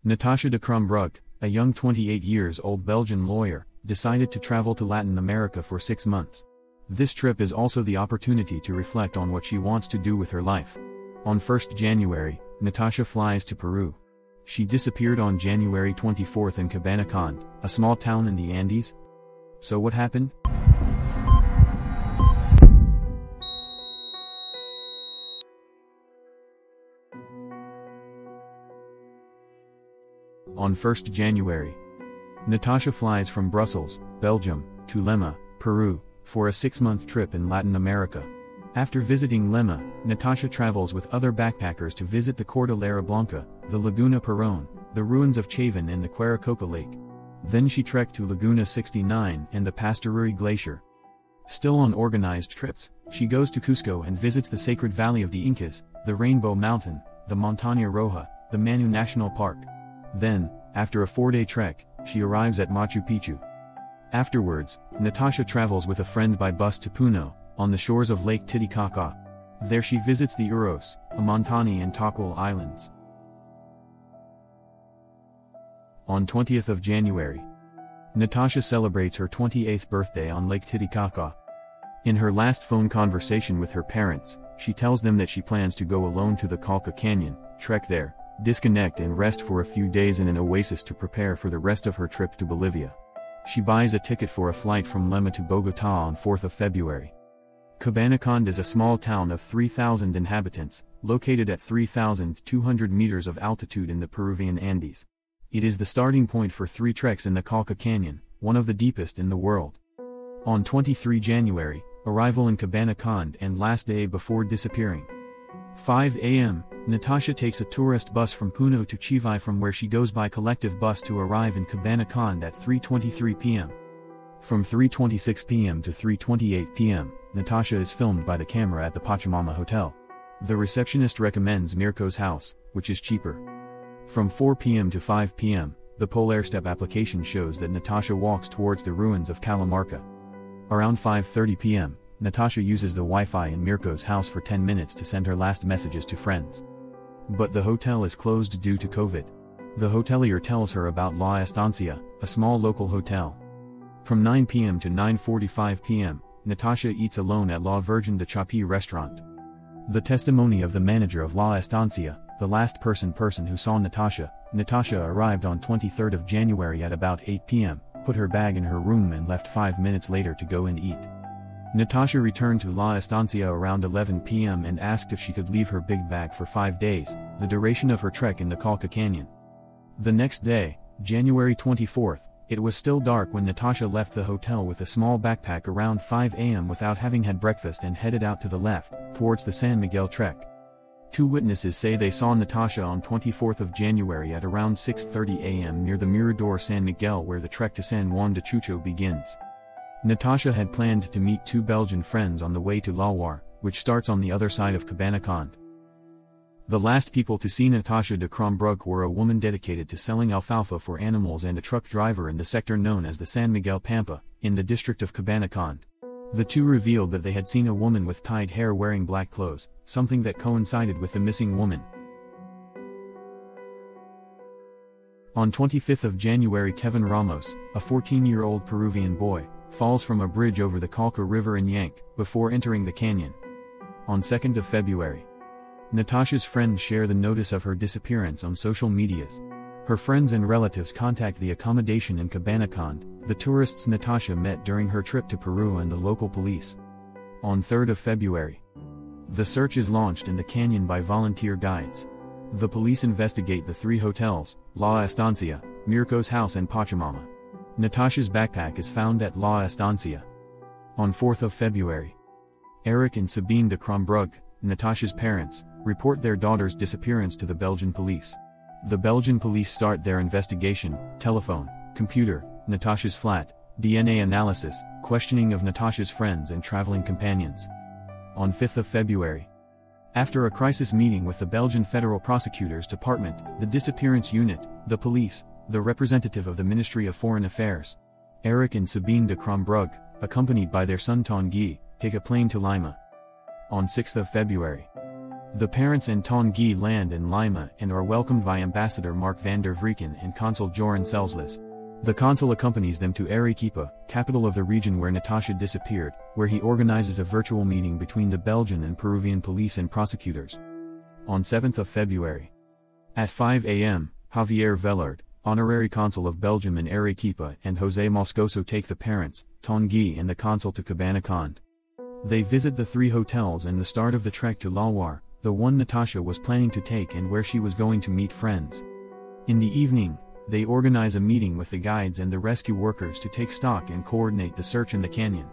Natacha de Crombrugghe, a young 28-years-old Belgian lawyer, decided to travel to Latin America for 6 months. This trip is also the opportunity to reflect on what she wants to do with her life. On 1st January, Natacha flies to Peru. She disappeared on January 24 in Cabanacand, a small town in the Andes. So what happened? On 1st January, Natacha flies from Brussels, Belgium, to Lima, Peru, for a 6-month trip in Latin America. After visiting Lima, Natacha travels with other backpackers to visit the Cordillera Blanca, the Laguna Perón, the ruins of Chavin and the Quaracoca Lake. Then she trekked to Laguna 69 and the Pastoruri Glacier. Still on organized trips, she goes to Cusco and visits the Sacred Valley of the Incas, the Rainbow Mountain, the Montaña Roja, the Manu National Park. Then, after a 4-day trek, she arrives at Machu Picchu. Afterwards, Natacha travels with a friend by bus to Puno, on the shores of Lake Titicaca. There she visits the Uros, Amantani and Taquil Islands. On 20th of January, Natacha celebrates her 28th birthday on Lake Titicaca. In her last phone conversation with her parents, she tells them that she plans to go alone to the Culca Canyon, trek there, disconnect and rest for a few days in an oasis to prepare for the rest of her trip to Bolivia. She buys a ticket for a flight from Lima to Bogotá on 4th of February. Cabanacand is a small town of 3,000 inhabitants, located at 3,200 meters of altitude in the Peruvian Andes. It is the starting point for 3 treks in the Culca Canyon, one of the deepest in the world. On 23 January, arrival in Cabanacand and last day before disappearing. 5 a.m., Natacha takes a tourist bus from Puno to Chivay, from where she goes by collective bus to arrive in Cabanacand at 3:23 p.m. From 3:26 p.m. to 3:28 p.m., Natacha is filmed by the camera at the Pachamama Hotel. The receptionist recommends Mirko's house, which is cheaper. From 4 p.m. to 5 p.m., the Polar Step application shows that Natacha walks towards the ruins of Calamarca. Around 5:30 p.m., Natacha uses the Wi-Fi in Mirko's house for 10 minutes to send her last messages to friends. But the hotel is closed due to COVID. The hotelier tells her about La Estancia, a small local hotel. From 9 p.m. to 9:45 p.m., Natacha eats alone at La Virgen de Chapi restaurant. The testimony of the manager of La Estancia, the last person who saw Natacha arrived on 23rd of January at about 8 p.m., put her bag in her room and left 5 minutes later to go and eat. Natacha returned to La Estancia around 11 p.m. and asked if she could leave her big bag for 5 days, the duration of her trek in the Culca Canyon. The next day, January 24th, it was still dark when Natacha left the hotel with a small backpack around 5 a.m. without having had breakfast and headed out to the left, towards the San Miguel trek. 2 witnesses say they saw Natacha on 24th of January at around 6:30 a.m. near the Mirador San Miguel, where the trek to San Juan de Chucho begins. Natacha had planned to meet 2 Belgian friends on the way to Lawar, which starts on the other side of Cabanacand. The last people to see Natacha de Crombrugghe were a woman dedicated to selling alfalfa for animals and a truck driver in the sector known as the San Miguel Pampa, in the district of Cabanacand. The 2 revealed that they had seen a woman with tied hair wearing black clothes, something that coincided with the missing woman. On 25th of January, Kevin Ramos, a 14-year-old Peruvian boy, falls from a bridge over the Culca River in Yank, before entering the canyon. On 2nd of February, Natacha's friends share the notice of her disappearance on social medias. Her friends and relatives contact the accommodation in Cabanacand, the tourists Natacha met during her trip to Peru, and the local police. On 3rd of February, the search is launched in the canyon by volunteer guides. The police investigate the 3 hotels, La Estancia, Mirko's house and Pachamama. Natacha's backpack is found at La Estancia. On 4th of February, Eric and Sabine de Crombrugghe, Natacha's parents, report their daughter's disappearance to the Belgian police. The Belgian police start their investigation: telephone, computer, Natacha's flat, DNA analysis, questioning of Natacha's friends and traveling companions. On 5th of February, after a crisis meeting with the Belgian Federal Prosecutor's Department, the Disappearance Unit, the police, the representative of the Ministry of Foreign Affairs, Eric and Sabine de Crombrugghe, accompanied by their son Tanguy, take a plane to Lima. On 6th of February, The parents and Tanguy land in Lima and are welcomed by Ambassador Mark van der Vreken and Consul Joran Celslis. The consul accompanies them to Arequipa, capital of the region where Natacha disappeared, where he organizes a virtual meeting between the Belgian and Peruvian police and prosecutors. On 7th of February. At 5 a.m., Javier Vellard, honorary consul of Belgium in Arequipa, and José Moscoso take the parents, Tanguy and the consul to Cabanacond. They visit the 3 hotels and the start of the trek to Lalwar, the one Natacha was planning to take and where she was going to meet friends. In the evening, they organize a meeting with the guides and the rescue workers to take stock and coordinate the search in the canyon.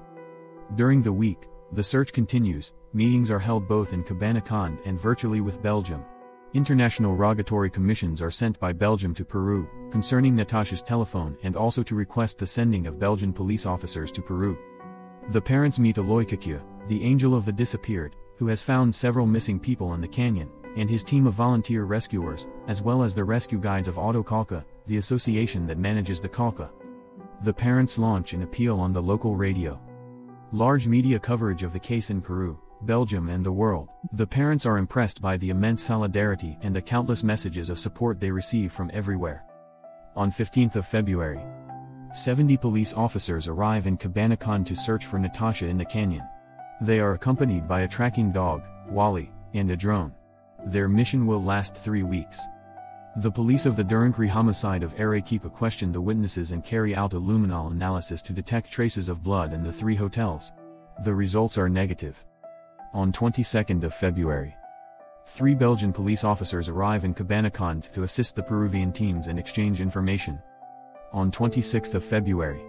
During the week, the search continues. Meetings are held both in Cabanacond and virtually with Belgium. International rogatory commissions are sent by Belgium to Peru, concerning Natacha's telephone and also to request the sending of Belgian police officers to Peru. The parents meet Joel Quicaña, the angel of the disappeared, who has found several missing people in the canyon, and his team of volunteer rescuers, as well as the rescue guides of Auto Colca, the association that manages the Colca. The parents launch an appeal on the local radio. Large media coverage of the case in Peru, Belgium and the world. The parents are impressed by the immense solidarity and the countless messages of support they receive from everywhere. On 15th of February, 70 police officers arrive in Cabanacond to search for Natacha in the canyon. They are accompanied by a tracking dog, Wally, and a drone. Their mission will last 3 weeks. The police of the Durancre homicide of Arequipa question the witnesses and carry out a luminol analysis to detect traces of blood in the 3 hotels. The results are negative. On 22nd of February, 3 Belgian police officers arrive in Cabanacond to assist the Peruvian teams and exchange information. On 26th of February,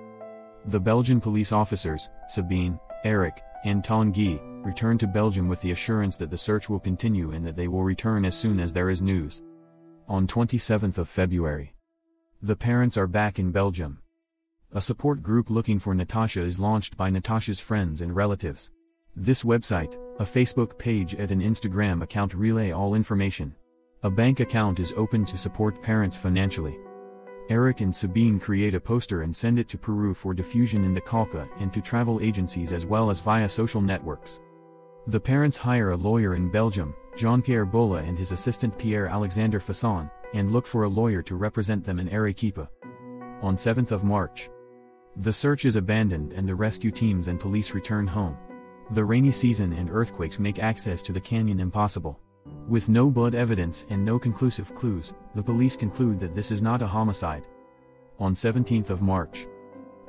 the Belgian police officers, Sabine, Eric, and Tanguy, return to Belgium with the assurance that the search will continue and that they will return as soon as there is news. On 27th of February, the parents are back in Belgium. A support group looking for Natacha is launched by Natacha's friends and relatives. This website, a Facebook page and an Instagram account relay all information. A bank account is opened to support parents financially. Eric and Sabine create a poster and send it to Peru for diffusion in the Colca and to travel agencies as well as via social networks. The parents hire a lawyer in Belgium, Jean-Pierre Bola and his assistant Pierre-Alexander Fasson, and look for a lawyer to represent them in Arequipa. On 7th of March, the search is abandoned and the rescue teams and police return home. The rainy season and earthquakes make access to the canyon impossible. With no blood evidence and no conclusive clues, the police conclude that this is not a homicide. On 17th of March,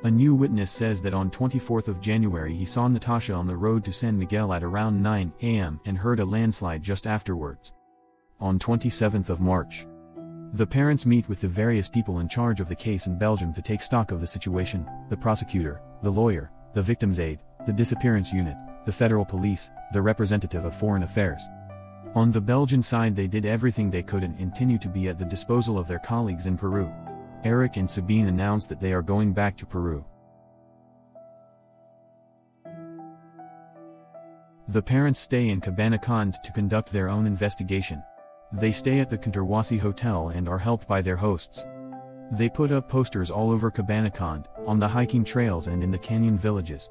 a new witness says that on 24th of January he saw Natacha on the road to San Miguel at around 9 a.m. and heard a landslide just afterwards. On 27th of March, the parents meet with the various people in charge of the case in Belgium to take stock of the situation: the prosecutor, the lawyer, the victim's aid, the disappearance unit, the federal police, the representative of foreign affairs. On the Belgian side they did everything they could and continue to be at the disposal of their colleagues in Peru. Eric and Sabine announce that they are going back to Peru. The parents stay in Cabanacond to conduct their own investigation. They stay at the Conterwasi Hotel and are helped by their hosts. They put up posters all over Cabanacond, on the hiking trails and in the canyon villages.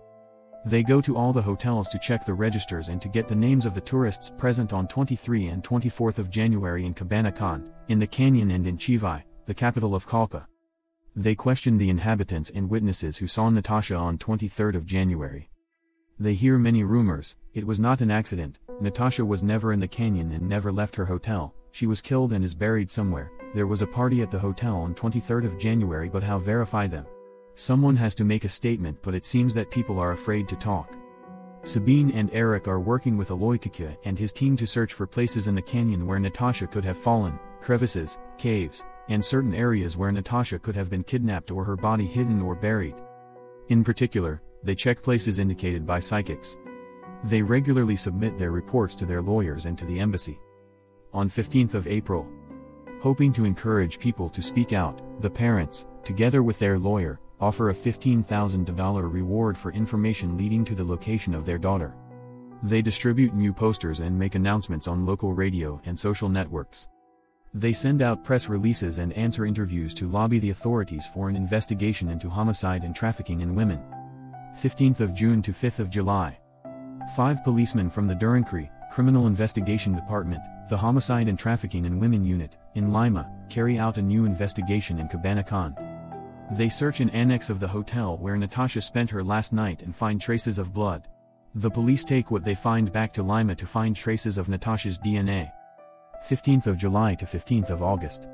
They go to all the hotels to check the registers and to get the names of the tourists present on 23 and 24th of January in Cabanacond, in the canyon and in Chivay, the capital of Colca. They question the inhabitants and witnesses who saw Natacha on 23rd of January. They hear many rumors. It was not an accident. Natacha was never in the canyon and never left her hotel. She was killed and is buried somewhere. There was a party at the hotel on 23rd of January, but how verify them? Someone has to make a statement, but it seems that people are afraid to talk. Sabine and Eric are working with Joel Quicaña and his team to search for places in the canyon where Natacha could have fallen, crevices, caves, and certain areas where Natacha could have been kidnapped or her body hidden or buried. In particular, they check places indicated by psychics. They regularly submit their reports to their lawyers and to the embassy. On 15th of April, hoping to encourage people to speak out, the parents, together with their lawyer, offer a $15,000 reward for information leading to the location of their daughter. They distribute new posters and make announcements on local radio and social networks. They send out press releases and answer interviews to lobby the authorities for an investigation into homicide and trafficking in women. 15th of June to 5th of July. 5 policemen from the Durancre, Criminal Investigation Department, the Homicide and Trafficking in Women Unit, in Lima, carry out a new investigation in Cabanacon. They search an annex of the hotel where Natacha spent her last night and find traces of blood. The police take what they find back to Lima to find traces of Natacha's DNA. 15th of July to 15th of August.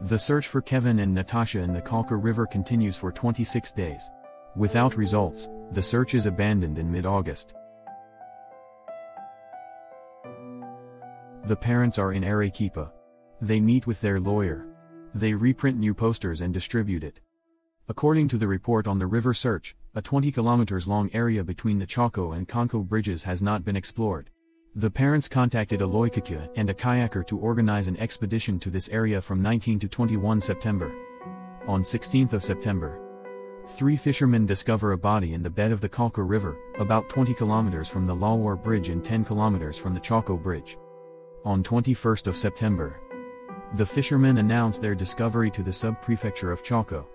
The search for Kevin and Natacha in the Culca River continues for 26 days. Without results, the search is abandoned in mid-August. The parents are in Arequipa. They meet with their lawyer. They reprint new posters and distribute it. According to the report on the river search, a 20 kilometers long area between the Chaco and Conco bridges has not been explored. The parents contacted a Loicaca and a kayaker to organize an expedition to this area from 19 to 21 September. On 16th of September, 3 fishermen discover a body in the bed of the Culca River, about 20 kilometers from the Lawar Bridge and 10 kilometers from the Chaco Bridge. On 21st of September, the fishermen announce their discovery to the sub-prefecture of Chaco.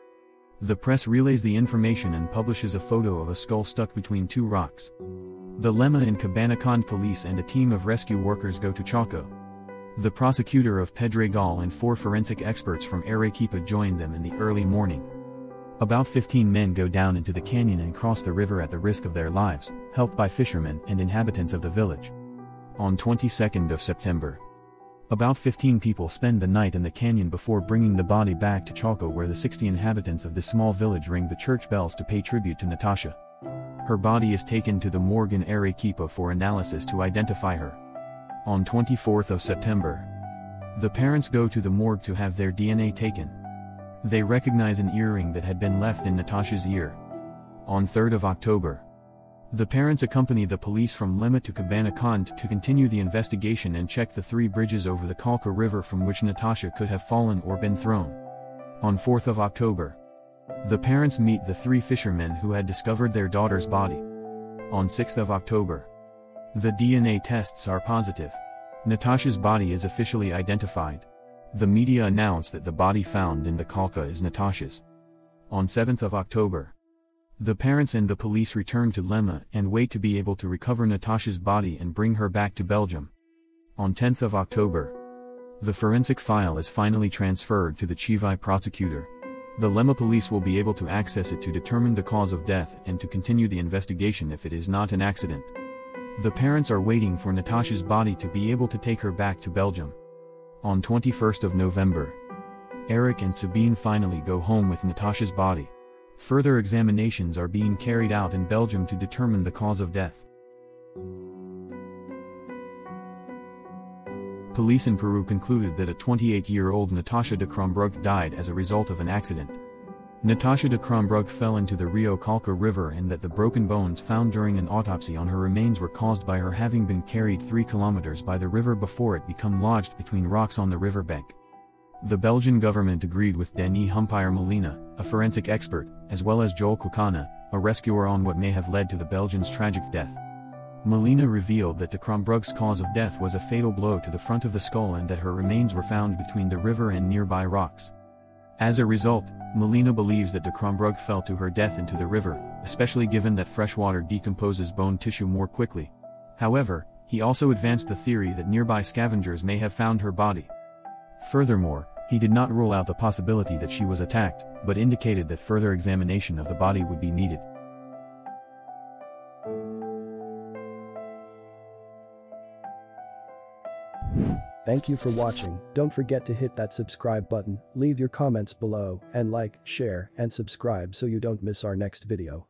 The press relays the information and publishes a photo of a skull stuck between 2 rocks. The Lema and Cabanacon police and a team of rescue workers go to Chaco. The prosecutor of Pedregal and 4 forensic experts from Arequipa join them in the early morning. About 15 men go down into the canyon and cross the river at the risk of their lives, helped by fishermen and inhabitants of the village. On 22nd of September, about 15 people spend the night in the canyon before bringing the body back to Chaco, where the 60 inhabitants of this small village ring the church bells to pay tribute to Natacha. Her body is taken to the morgue in Arequipa for analysis to identify her. On 24th of September, the parents go to the morgue to have their DNA taken. They recognize an earring that had been left in Natacha's ear. On 3rd of October, the parents accompany the police from Lima to Cabanacon to continue the investigation and check the 3 bridges over the Culca River from which Natacha could have fallen or been thrown. On 4th of October, the parents meet the 3 fishermen who had discovered their daughter's body. On 6th of October, the DNA tests are positive. Natacha's body is officially identified. The media announce that the body found in the Culca is Natacha's. On 7th of October, the parents and the police return to Lima and wait to be able to recover Natacha's body and bring her back to Belgium. On 10th of October, the forensic file is finally transferred to the Chivay prosecutor. The Lima police will be able to access it to determine the cause of death and to continue the investigation if it is not an accident. The parents are waiting for Natacha's body to be able to take her back to Belgium. On 21st of November, Eric and Sabine finally go home with Natacha's body. Further examinations are being carried out in Belgium to determine the cause of death. Police in Peru concluded that a 28-year-old Natacha de Crombrugghe died as a result of an accident. Natacha de Crombrugghe fell into the Rio Culca River and that the broken bones found during an autopsy on her remains were caused by her having been carried 3 kilometers by the river before it became lodged between rocks on the riverbank. The Belgian government agreed with Dany Humpire Molina, a forensic expert, as well as Joel Quicaña, a rescuer, on what may have led to the Belgian's tragic death. Molina revealed that de Crombrugge's cause of death was a fatal blow to the front of the skull and that her remains were found between the river and nearby rocks. As a result, Molina believes that de Crombrugge fell to her death into the river, especially given that freshwater decomposes bone tissue more quickly. However, he also advanced the theory that nearby scavengers may have found her body. Furthermore, he did not rule out the possibility that she was attacked, but indicated that further examination of the body would be needed. Thank you for watching. Don't forget to hit that subscribe button, leave your comments below, and like, share, and subscribe so you don't miss our next video.